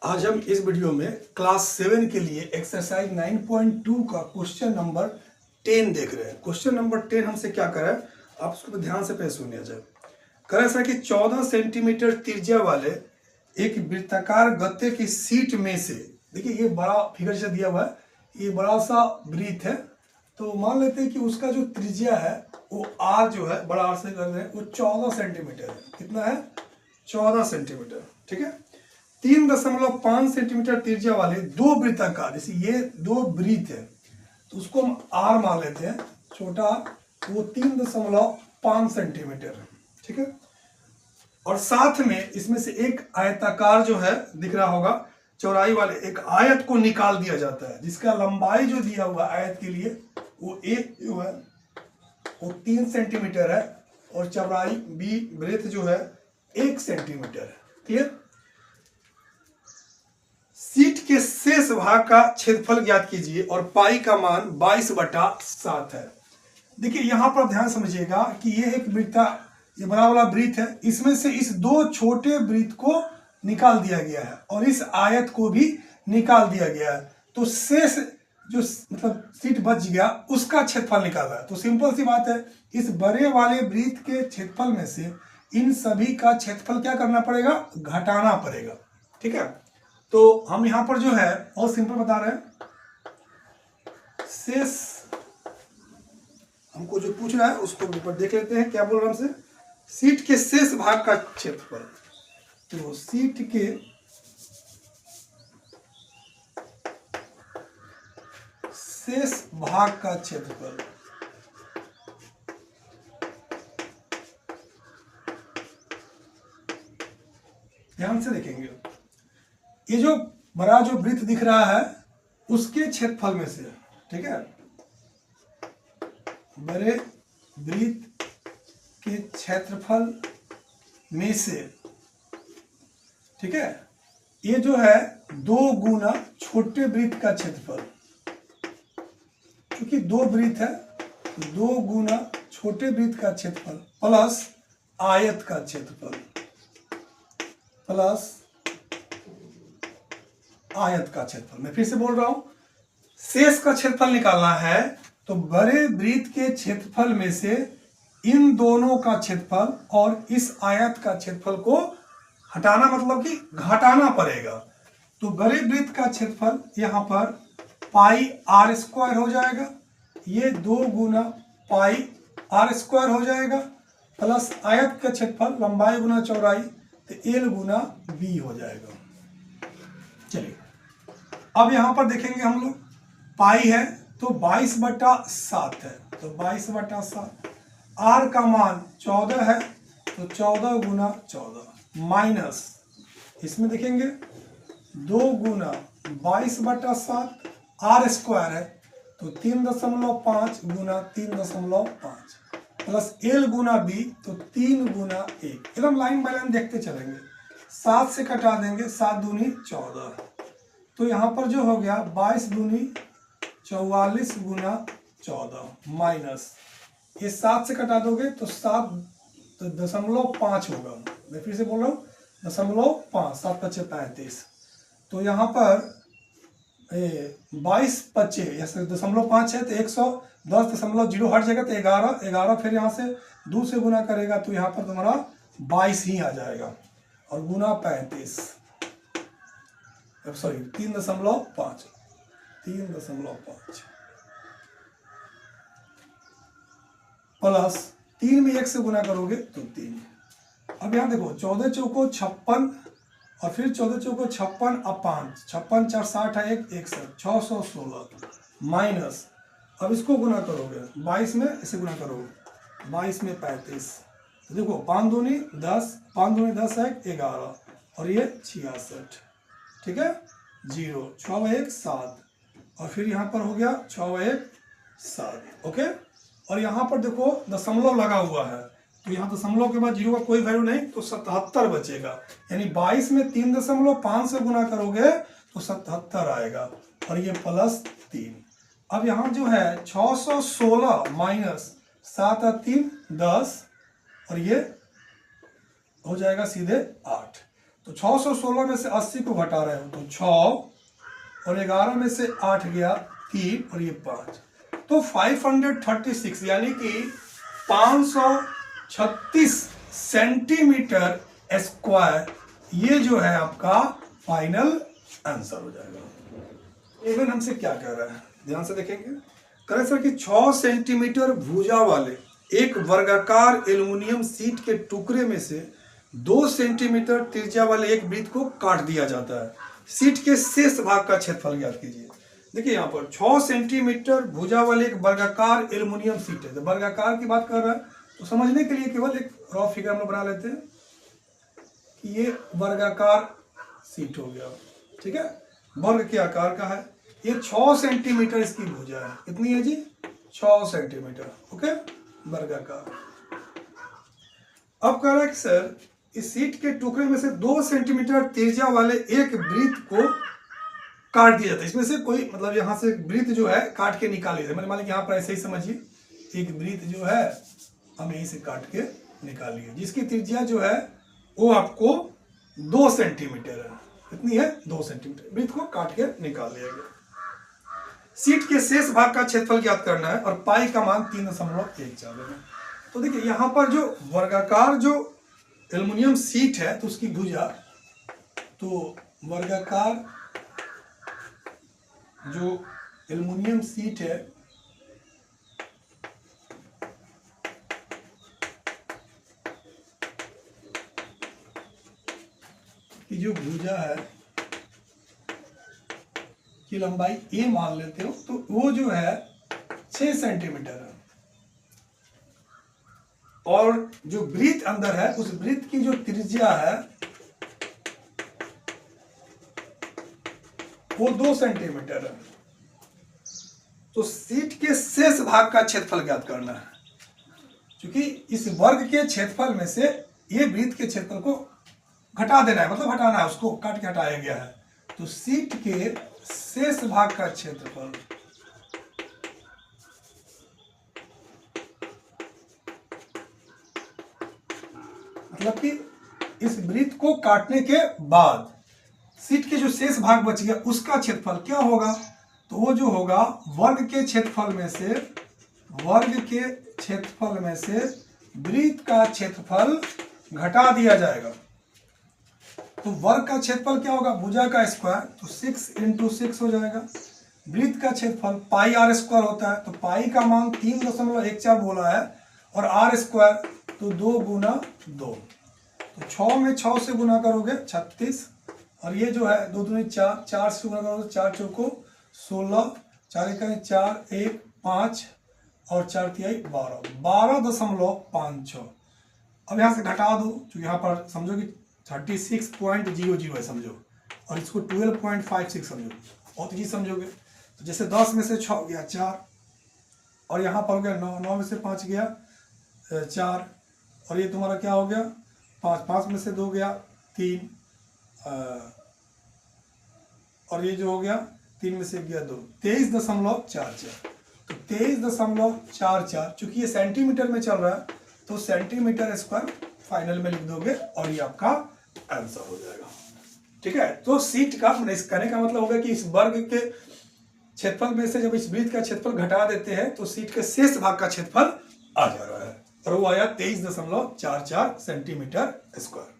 आज हम इस वीडियो में क्लास 7 के लिए एक्सरसाइज 9.2 का क्वेश्चन नंबर 10 देख रहे हैं। क्वेश्चन नंबर 10 हमसे क्या कर रहा है, आप उसको ध्यान से पहले सुनिए। जब कर ऐसा कि 14 सेंटीमीटर त्रिज्या वाले एक वृत्ताकार गत्ते की सीट में से, देखिए ये बड़ा फिगर से दिया हुआ है, ये बड़ा सा वृत्त है। तो मान लेते हैं कि उसका जो त्रिज्या है वो आर जो है, बड़ा आर से कर रहे हैं, वो 14 सेंटीमीटर है। कितना है? 14 सेंटीमीटर। ठीक है। 3.5 सेंटीमीटर त्रिज्या वाले दो वृत्ताकार, जैसे ये दो वृत्त है तो उसको हम आर मान लेते हैं, छोटा आर, वो 3.5 सेंटीमीटर है। ठीक है। और साथ में इसमें से एक आयताकार जो है दिख रहा होगा, चौड़ाई वाले एक आयत को निकाल दिया जाता है, जिसका लंबाई जो दिया हुआ आयत के लिए वो एक जो है वो 3 सेंटीमीटर है और चौड़ाई बी ब्रेथ जो है 1 सेंटीमीटर है। क्लियर? सीट के शेष भाग का क्षेत्रफल ज्ञात कीजिए और पाई का मान 22/7 है। देखिए यहां पर ध्यान समझिएगा कि ये एक वृत्ता, ये बड़ा वाला वृत्त है, इसमें से इस दो छोटे वृत्त को निकाल दिया गया है और इस आयत को भी निकाल दिया गया है। तो शेष जो मतलब सीट बच गया उसका क्षेत्रफल निकालना है। तो सिंपल सी बात है, इस बड़े वाले वृत्त के क्षेत्रफल में से इन सभी का क्षेत्रफल क्या करना पड़ेगा? घटाना पड़ेगा। ठीक है। तो हम यहां पर जो है और सिंपल बता रहे हैं, शेष हमको जो पूछ रहा है उसको ऊपर देख लेते हैं क्या बोल रहा है हमसे। सीट के शेष भाग का क्षेत्रफल, तो सीट के शेष भाग का क्षेत्रफल, ध्यान से देखेंगे, ये जो बड़ा जो वृत्त दिख रहा है उसके क्षेत्रफल में से, ठीक है, बड़े वृत्त के क्षेत्रफल में से, ठीक है, ये जो है 2 गुना छोटे वृत्त का क्षेत्रफल, क्योंकि 2 वृत्त है तो 2 गुना छोटे वृत्त का क्षेत्रफल प्लस आयत का क्षेत्रफल, प्लस आयत का क्षेत्रफल। मैं फिर से बोल रहा हूं, शेष का क्षेत्रफल निकालना है तो बड़े वृत्त के क्षेत्रफल में से इन दोनों का क्षेत्रफल और इस आयत का क्षेत्रफल को हटाना, मतलब कि घटाना पड़ेगा। तो बड़े वृत्त का क्षेत्रफल यहां पर पाई आर स्क्वायर हो जाएगा, ये 2 गुना पाई आर स्क्वायर हो जाएगा, प्लस आयत का क्षेत्रफल लंबाई गुना चौड़ाई तो एल गुना बी हो जाएगा। चलिए अब यहां पर देखेंगे हम लोग, पाई है तो 22/7 है, तो 22/7, आर का मान 14 है तो 14 गुना 14 माइनस, इसमें देखेंगे 2 गुना 22/7, आर स्क्वायर है तो 3.5 गुना 3.5 प्लस एल गुना बी तो 3 गुना 1। एकदम लाइन बाय लाइन देखते चलेंगे, 7 से कटा देंगे, 7 दूनी 14, तो यहाँ पर जो हो गया 22 दूनी 44 गुना 14 माइनस, ये 7 से कटा दोगे तो 7.5 होगा। मैं फिर से बोल रहा हूँ 0.5, 7 × 5 = 35, तो यहाँ पर 22 × 5 0.5 है तो 110.0 हट जाएगा तो 11 फिर यहाँ से 2 से गुना करेगा तो यहाँ पर तुम्हारा 22 ही आ जाएगा और गुना 35, सॉरी 3.5 प्लस 3 में 1 से गुना करोगे तो 3। अब यहाँ देखो 14 चौको 56 और फिर 14 चौको 56 अब 5, 56 4 60 है 1 61, 616 माइनस, अब इसको गुना करोगे 22 में, इसे गुना करोगे 22 में 35, तो देखो 5 दूनी 10, 5 दूनी 10 है 11 और ये 66, ठीक है, 0, 6 × 1 7 और फिर यहाँ पर हो गया 6 × 1 7। ओके, और यहाँ पर देखो दशमलव लगा हुआ है तो यहाँ दशमलव के बाद 0 का कोई वैल्यू नहीं तो 77 बचेगा, यानी 22 में 3.5 से गुना करोगे तो 77 आएगा और ये प्लस 3। अब यहाँ जो है 616 माइनस 7 और 3 10 और ये हो जाएगा सीधे 8। तो 616 में से 80 को घटा रहे हो तो 6 और 11 में से 8 गया 3 और ये 5, तो 536 यानी कि 536 सेंटीमीटर स्क्वायर, ये जो है आपका फाइनल आंसर हो जाएगा। इवन हमसे क्या कह रहा है, ध्यान से देखेंगे। कह रहे सर कि 6 सेंटीमीटर भुजा वाले एक वर्गाकार एल्युमिनियम शीट के टुकड़े में से 2 सेंटीमीटर त्रिज्या वाले एक वृत्त को काट दिया जाता है, शीट के शेष भाग का क्षेत्रफल ज्ञात कीजिए। देखिए यहाँ पर 6 सेंटीमीटर भुजा वाले एक वर्गाकार एल्युमिनियम शीट है, तो वर्गाकार की बात कर रहा है, तो समझने के लिए केवल एक रॉ फिगर हम बना लेते हैं कि ये वर्गाकार शीट हो गया, ठीक है, वर्ग के आकार का है। ये 6 सेंटीमीटर इसकी भुजा है, कितनी है जी, 6 सेंटीमीटर, ओके, वर्गाकार। अब कह रहा है कि सर इस शीट के टुकड़े में से 2 सेंटीमीटर त्रिज्या वाले एक वृत्त को काट दिया जाता है। इसमें से कोई मतलब यहाँ से वृत्त जो है काट के निकाल लिया, मान लीजिए यहाँ पर ऐसे ही समझिए, एक वृत्त जो है हम यहीं से काट के निकाल लिए, जिसकी त्रिज्या जो है वो आपको 2 सेंटीमीटर है, कितनी है, 2 सेंटीमीटर, वृत्त को काट के निकाल लिया गया। शीट के शेष भाग का क्षेत्रफल ज्ञात करना है और पाई का मान 3.14 है। तो देखिए यहाँ पर जो वर्गाकार जो एल्युमिनियम शीट है तो उसकी भुजा, तो वर्गाकार जो एल्युमिनियम शीट है की जो भुजा है की लंबाई ए मान लेते हो, तो वो जो है 6 सेंटीमीटर है, और जो वृत्त अंदर है उस वृत्त की जो त्रिज्या है वो 2 सेंटीमीटर है। तो शीट के शेष भाग का क्षेत्रफल ज्ञात करना है, क्योंकि इस वर्ग के क्षेत्रफल में से ये वृत्त के क्षेत्रफल को घटा देना है, मतलब हटाना है, उसको काट के हटाया गया है। तो शीट के शेष भाग का क्षेत्रफल मतलब कि इस वृत्त को काटने के बाद शीट के जो शेष भाग बच गया उसका क्षेत्रफल क्या होगा, तो वो जो होगा वर्ग के क्षेत्रफल में से वृत्त का क्षेत्रफल घटा दिया जाएगा। तो वर्ग का क्षेत्रफल क्या होगा, भुजा का स्क्वायर, तो 6 × 6 हो जाएगा। वृत्त का क्षेत्रफल पाई आर स्क्वायर होता है, तो पाई का मान 3.14 बोला है, और आर स्क्वायर तो 2 × 2, तो 6 में 6 से गुना करोगे 36, और ये जो है 2 दूनी 4, 4 से गुना करोगे 4 चौको 16, 4 एका 4, 1 5 और 4 तिहाई 12, 12.56। अब यहाँ से घटा दो, क्योंकि यहाँ पर समझो कि 36.00 है समझो, और इसको 12.56 समझो, बहुत ही समझोगे। तो जैसे 10 में से 6 गया 4, और यहाँ पर हो गया 9, 9 में से 5 गया 4, और ये तुम्हारा क्या हो गया 5, 5 में से 2 गया 3, और ये जो हो गया 3 में से गया 2, 23.44। तो 23.44, चूंकि ये सेंटीमीटर में चल रहा है तो सेंटीमीटर स्क्वायर फाइनल में लिख दोगे और ये आपका आंसर हो जाएगा, ठीक है। तो शीट का कहने का मतलब होगा कि इस वर्ग के क्षेत्रफल में से जब इस वृत्त का क्षेत्रफल घटा देते हैं तो शीट के शेष भाग का क्षेत्रफल आ जा रहा है, और वो आया 23.44 सेंटीमीटर स्क्वायर।